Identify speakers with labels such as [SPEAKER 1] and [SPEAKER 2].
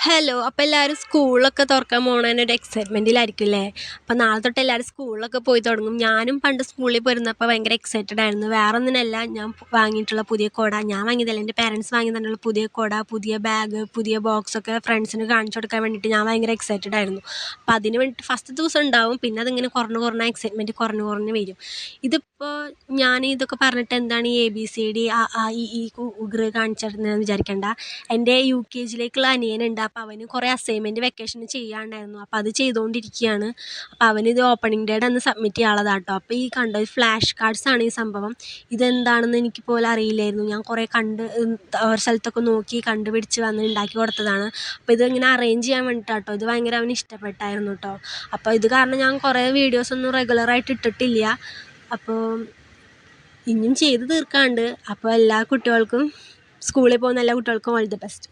[SPEAKER 1] Hello! അപ്പോൾ എല്ലാവരും സ്കൂളൊക്കെ തുറക്കാൻ പോണതിനൊരു എക്സൈറ്റ്മെൻറ്റിലായിരിക്കുമല്ലേ? അപ്പോൾ നാളെ തൊട്ട് എല്ലാവരും സ്കൂളിലൊക്കെ പോയി തുടങ്ങും. ഞാനും പണ്ട് സ്കൂളിൽ പോയിരുന്നപ്പോൾ ഭയങ്കര എക്സൈറ്റഡ് ആയിരുന്നു. വേറെ ഒന്നിനല്ല, ഞാൻ വാങ്ങിയിട്ടുള്ള പുതിയ കുട, ഞാൻ വാങ്ങിയതല്ല, എൻ്റെ പേരൻറ്റ്സ് വാങ്ങി തന്നിട്ടുള്ള പുതിയ കുട, പുതിയ ബാഗ്, പുതിയ ബോക്സൊക്കെ ഫ്രണ്ട്സിന് കാണിച്ചു കൊടുക്കാൻ വേണ്ടിയിട്ട് ഞാൻ ഭയങ്കര എക്സൈറ്റഡ് ആയിരുന്നു. അപ്പോൾ അതിന് വേണ്ടിയിട്ട് ഫസ്റ്റ് ദിവസം ഉണ്ടാവും, പിന്നെ അതിങ്ങനെ കുറഞ്ഞ് എക്സൈറ്റ്മെൻറ്റ് കുറഞ്ഞ് വരും. ഇതിപ്പോൾ ഞാൻ ഇതൊക്കെ പറഞ്ഞിട്ട് എന്താണ് ഈ ABCD ഈ ഗൃ കാണിച്ചു തരുന്നതെന്ന് വിചാരിക്കേണ്ട. എൻ്റെ UKG-യിലേക്കുള്ള അനിയനുണ്ട്. അപ്പോൾ അവന് കുറേ അസൈൻമെൻറ്റ് വെക്കേഷന് ചെയ്യാനുണ്ടായിരുന്നു. അപ്പോൾ അത് ചെയ്തുകൊണ്ടിരിക്കുകയാണ്. അപ്പോൾ അവനിത് ഓപ്പണിംഗ് ഡേയുടെ അന്ന് സബ്മിറ്റ് ചെയ്യാനുള്ളതാണ് കേട്ടോ. അപ്പോൾ ഈ കണ്ടോ, ഈ ഫ്ലാഷ് കാർഡ്സാണ് ഈ സംഭവം. ഇതെന്താണെന്ന് എനിക്ക് പോലും അറിയില്ലായിരുന്നു. ഞാൻ കുറേ ഒരു സ്ഥലത്തൊക്കെ നോക്കി കണ്ടുപിടിച്ച് വന്ന് ഉണ്ടാക്കി കൊടുത്തതാണ്. അപ്പോൾ ഇതിങ്ങനെ അറേഞ്ച് ചെയ്യാൻ വേണ്ടിയിട്ടാണ് കേട്ടോ. ഇത് ഭയങ്കര അവന് ഇഷ്ടപ്പെട്ടായിരുന്നു കേട്ടോ. അപ്പോൾ ഇത് കാരണം ഞാൻ കുറേ വീഡിയോസൊന്നും റെഗുലറായിട്ട് ഇട്ടിട്ടില്ല. അപ്പോൾ ഇനിയും ചെയ്ത് തീർക്കാനുണ്ട്. അപ്പോൾ എല്ലാ കുട്ടികൾക്കും, സ്കൂളിൽ പോകുന്ന എല്ലാ കുട്ടികൾക്കും ഓൾ ദി ബെസ്റ്റ്.